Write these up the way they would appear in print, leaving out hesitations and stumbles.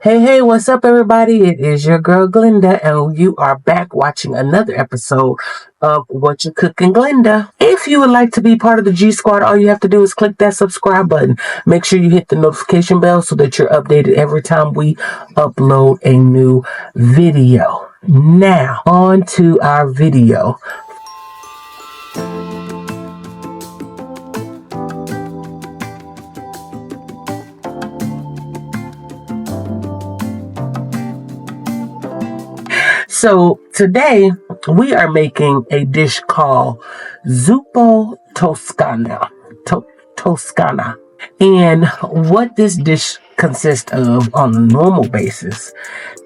Hey, what's up, everybody? It is your girl Glenda, and you are back watching another episode of Whatcha Cookin Glenda. If you would like to be part of the G Squad, all you have to do is click that subscribe button. Make sure you hit the notification bell so that you're updated every time we upload a new video. Now, on to our video. So today we are making a dish called Zuppo Toscana. Toscana. And what this dish consists of on a normal basis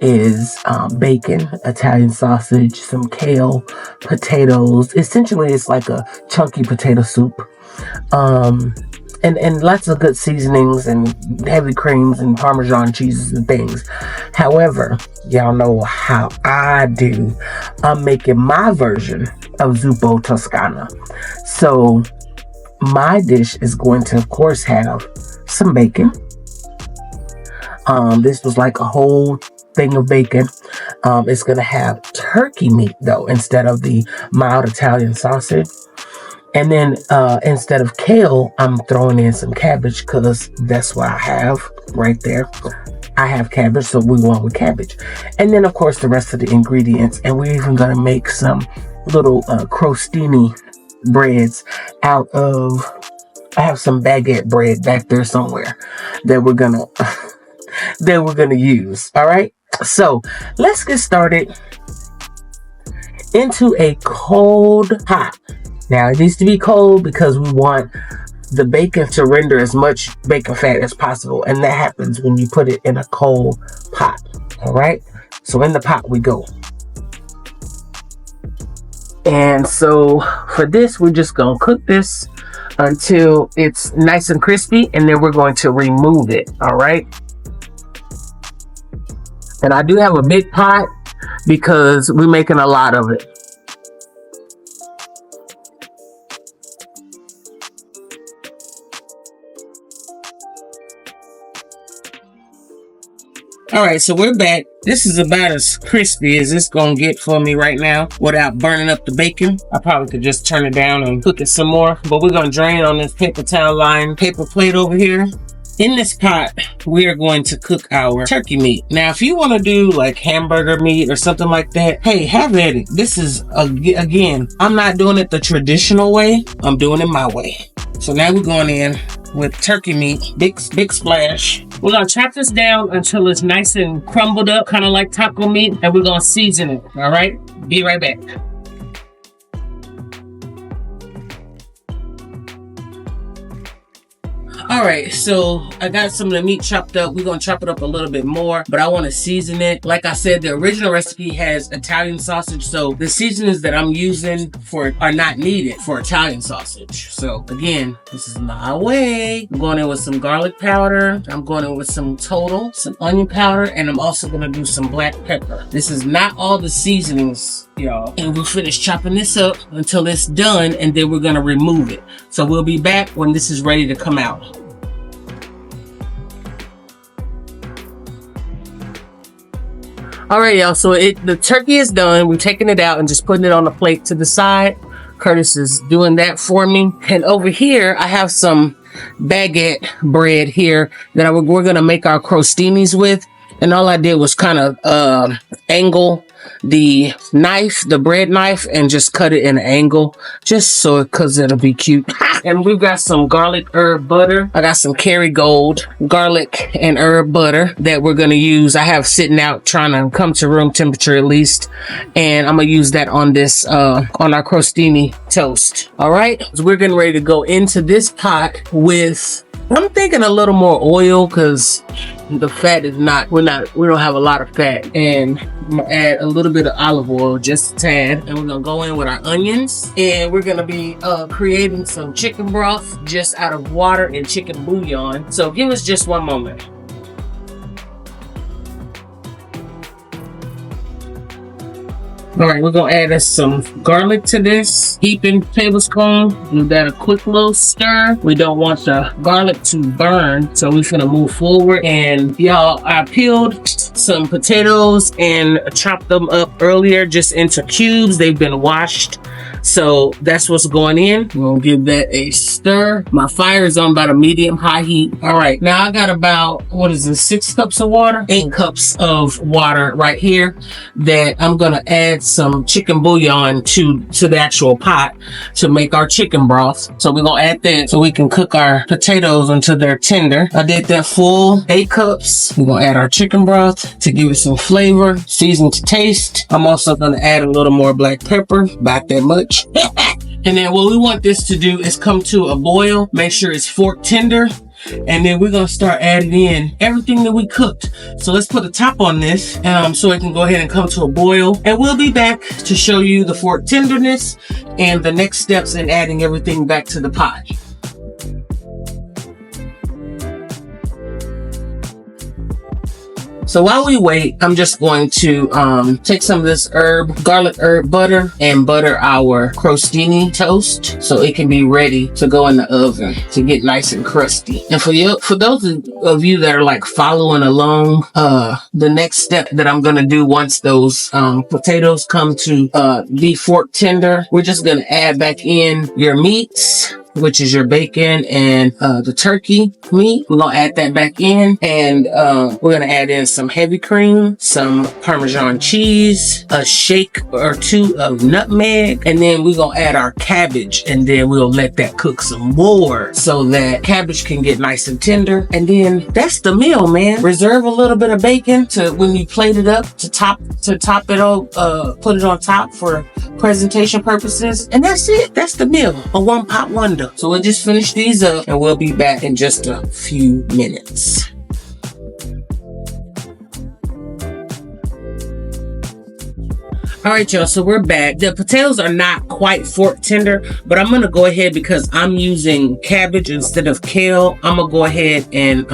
is bacon, Italian sausage, some kale, potatoes. Essentially, it's like a chunky potato soup. And lots of good seasonings and heavy creams and Parmesan cheeses and things. However, y'all know how I do. I'm making my version of Zuppo Toscana. So my dish is going to, of course, have some bacon. This was like a whole thing of bacon. It's going to have turkey meat, though, instead of the mild Italian sausage. And then instead of kale, I'm throwing in some cabbage because that's what I have right there. I have cabbage, so we went with cabbage. And then, of course, the rest of the ingredients. And we're even going to make some little crostini breads out of... I have some baguette bread back there somewhere that we're gonna use. All right. So let's get started into a cold pot. Now, it needs to be cold because we want the bacon to render as much bacon fat as possible. And that happens when you put it in a cold pot. All right. So in the pot we go. And so for this, we're just going to cook this until it's nice and crispy. And then we're going to remove it. All right. And I do have a big pot because we're making a lot of it. All right, so we're back. This is about as crispy as it's gonna get for me right now without burning up the bacon. I probably could just turn it down and cook it some more, but we're gonna drain on this paper towel line paper plate over here. In this pot, we are going to cook our turkey meat. Now, if you want to do like hamburger meat or something like that, hey, have at it. This is, again, I'm not doing it the traditional way. I'm doing it my way. So now we're going in with turkey meat, big splash. We're gonna chop this down until it's nice and crumbled up, kind of like taco meat, and we're gonna season it. All right, be right back. All right, so I got some of the meat chopped up. We're gonna chop it up a little bit more, but I want to season it. Like I said, the original recipe has Italian sausage, so the seasonings that I'm using for are not needed for Italian sausage. So again, this is my way. I'm going in with some garlic powder. I'm going in with some total, some onion powder, and I'm also gonna do some black pepper. This is not all the seasonings, y'all. And we'll finish chopping this up until it's done, and then we're gonna remove it. So we'll be back when this is ready to come out. All right, y'all, so the turkey is done. We're taking it out and just putting it on a plate to the side. Curtis is doing that for me. And over here, I have some baguette bread here that we're going to make our crostinis with. And all I did was kind of angle the knife, the bread knife, and just cut it in an angle, just so because it'll be cute. And we've got some garlic herb butter. I got some Kerrygold garlic and herb butter that we're going to use. I have sitting out trying to come to room temperature at least. And I'm going to use that on this, on our crostini toast. All right. So we're getting ready to go into this pot with, I'm thinking a little more oil because the fat is not, we don't have a lot of fat. And I'm gonna add a little bit of olive oil, just a tad. And we're gonna go in with our onions. And we're gonna be creating some chicken broth just out of water and chicken bouillon. So give us just one moment. All right, we're gonna add us some garlic to this. Heaping tablespoon. Give that a quick little stir. We don't want the garlic to burn, so we're gonna move forward. And y'all, I peeled some potatoes and chopped them up earlier just into cubes. They've been washed. So that's what's going in. We'll give that a stir. My fire is on about a medium-high heat. All right, now I got about, 6 cups of water? 8 cups of water right here that I'm gonna add some chicken bouillon to the actual pot to make our chicken broth. So we're gonna add that so we can cook our potatoes until they're tender. I did that full 8 cups. We're gonna add our chicken broth to give it some flavor, season to taste. I'm also gonna add a little more black pepper, about that much. And then what we want this to do is come to a boil. Make sure it's fork tender. And then we're gonna start adding in everything that we cooked. So let's put a top on this so it can go ahead and come to a boil. And we'll be back to show you the fork tenderness and the next steps in adding everything back to the pot. So while we wait, I'm just going to take some of this garlic herb butter and butter our crostini toast so it can be ready to go in the oven to get nice and crusty. And for those of you that are like following along, the next step that I'm gonna do once those potatoes come to be fork tender, we're just gonna add back in your meats, which is your bacon and the turkey meat. We're gonna add that back in, and we're gonna add in some heavy cream, some Parmesan cheese, a shake or two of nutmeg, and then we're gonna add our cabbage, and then we'll let that cook some more so that cabbage can get nice and tender. And then that's the meal, man. Reserve a little bit of bacon to when you plate it up to top it all, put it on top for presentation purposes, and that's it. That's the meal. A one pot wonder. So we'll just finish these up and we'll be back in just a few minutes. All right, y'all, so we're back. The potatoes are not quite fork tender, but I'm gonna go ahead, because I'm using cabbage instead of kale. I'm gonna go ahead and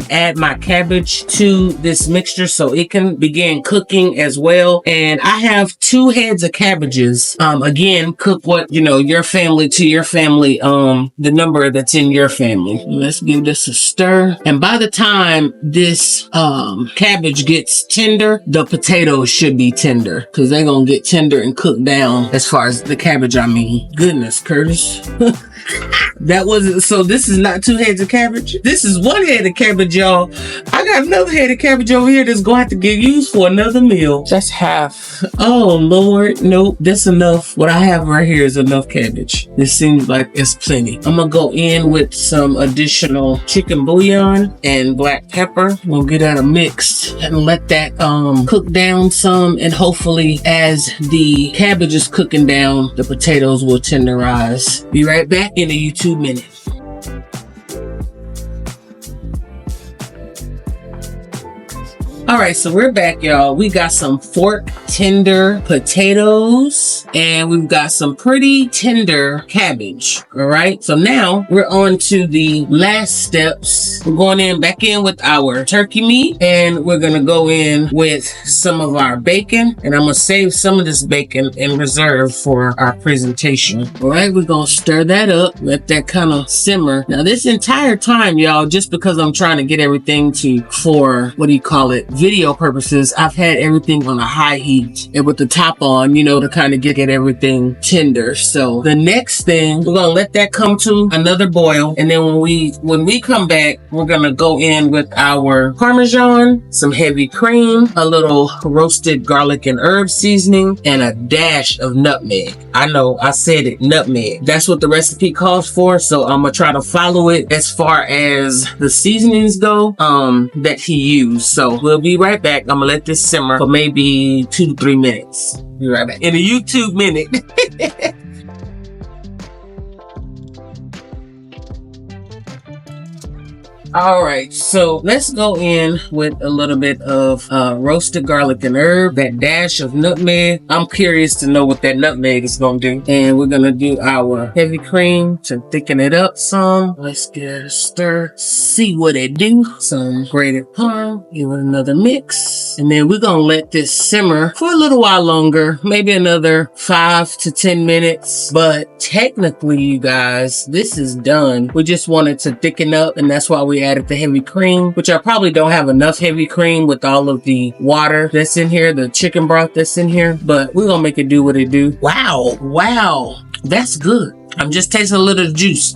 add my cabbage to this mixture so it can begin cooking as well. And I have 2 heads of cabbages. Again, cook what, your family to your family, the number that's in your family. Let's give this a stir. And by the time this cabbage gets tender, the potatoes should be tender, because they're gonna get tender and cooked down. As far as the cabbage, I mean. Goodness, Curtis. That wasn't, so this is not 2 heads of cabbage. This is 1 head of cabbage, y'all. I got another head of cabbage over here that's gonna have to get used for another meal. That's half. Oh, Lord. Nope, that's enough. What I have right here is enough cabbage. This seems like it's plenty. I'm gonna go in with some additional chicken bouillon and black pepper. We'll get that mixed and let that cook down some, and hopefully as the cabbage is cooking down, the potatoes will tenderize. Be right back in a YouTube minute. All right, so we're back, y'all. We got some fork tender potatoes, and we've got some pretty tender cabbage. All right, so now we're on to the last steps. We're going back in with our turkey meat, and we're gonna go in with some of our bacon, and I'm gonna save some of this bacon in reserve for our presentation. All right, we're gonna stir that up, let that kind of simmer. Now, this entire time, y'all, just because I'm trying to get everything for video purposes, I've had everything on a high heat and with the top on, to kind of get everything tender. So the next thing, we're gonna let that come to another boil, and then when we come back, we're gonna go in with our Parmesan, some heavy cream, a little roasted garlic and herb seasoning, and a dash of nutmeg. I know, I said it, nutmeg. That's what the recipe calls for, so I'm gonna try to follow it as far as the seasonings go that he used. So we'll be right back. I'm gonna let this simmer for maybe 2 to 3 minutes. Be right back in a YouTube minute. All right, so let's go in with a little bit of roasted garlic and herb, that dash of nutmeg. I'm curious to know what that nutmeg is gonna do. And we're gonna do our heavy cream to thicken it up some. Let's get a stir, see what it do. Some grated parm, give it another mix. this. And then we're gonna let this simmer for a little while longer, maybe another 5 to 10 minutes. But technically, you guys, this is done. We just wanted to thicken up, and that's why we added the heavy cream, which I probably don't have enough heavy cream with all of the water that's in here, the chicken broth that's in here, but we're gonna make it do what it do. Wow, that's good. I'm just tasting a little juice.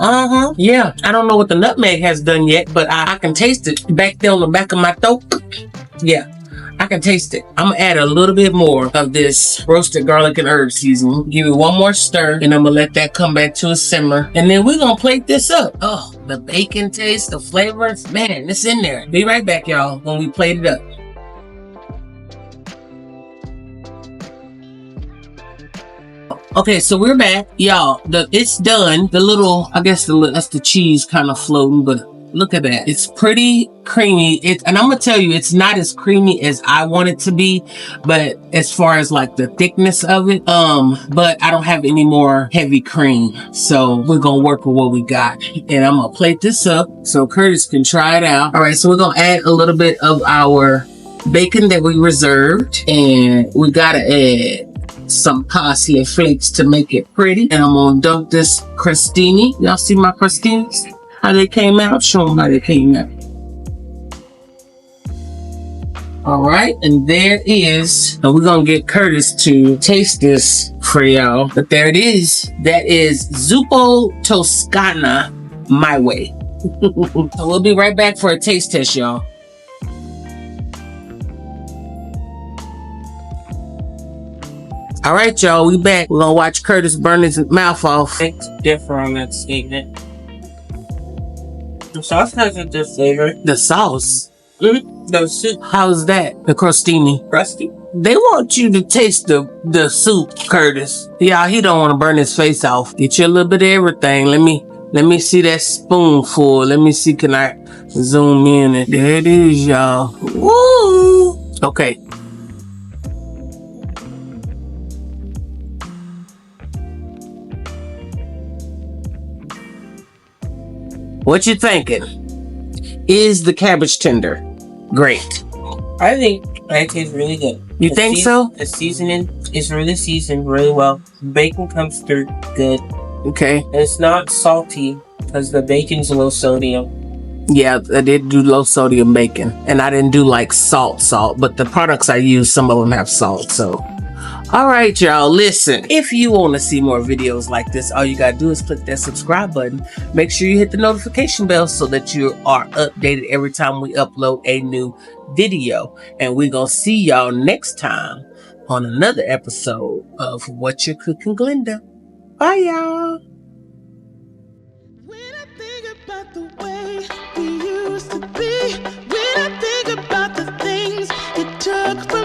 Yeah, I don't know what the nutmeg has done yet, but I can taste it back there on the back of my throat. Yeah, I can taste it. I'm gonna add a little bit more of this roasted garlic and herb seasoning. Give it one more stir, and I'm gonna let that come back to a simmer. And then we're gonna plate this up. Oh, the bacon taste, the flavors, man, it's in there. Be right back, y'all, when we plate it up. Okay, so we're back, y'all. It's done. The little, I guess that's the cheese kind of floating, but look at that. It's pretty creamy. And I'm gonna tell you, it's not as creamy as I want it to be, but as far as like the thickness of it, but I don't have any more heavy cream, so we're gonna work with what we got. And I'm gonna plate this up so Curtis can try it out. All right, so we're gonna add a little bit of our bacon that we reserved, and we gotta add some parsley flakes to make it pretty. And I'm gonna dunk this crostini. Y'all see my crostinis? How they came out? Show them how they came out. All right, and there is, and we're gonna get Curtis to taste this for y'all. But there it is. That is Zuppo Toscana, my way. So we'll be right back for a taste test, y'all. All right, y'all, we back. We're gonna watch Curtis burn his mouth off. It's different on that statement. The sauce has a good flavor. The sauce? The soup. How's that? The crostini? Crusty. They want you to taste the soup, Curtis. Y'all, he don't want to burn his face off. Get you a little bit of everything. Let me see that spoonful. Let me see, can I zoom in? And there it is, y'all. Woo! Okay. What you thinking? Is the cabbage tender great? I think it tastes really good. You think so? The seasoning is really seasoned really well. Bacon comes through good. Okay. And it's not salty because the bacon's low sodium. Yeah, I did do low sodium bacon. And I didn't do like salt, but the products I use, some of them have salt, so. All right, y'all, listen. If you want to see more videos like this, all you gotta do is click that subscribe button. Make sure you hit the notification bell so that you are updated every time we upload a new video. And we're gonna see y'all next time on another episode of Whatcha Cookin Glenda. Bye, y'all. When I think about the way we used to be, when I think about the things it took from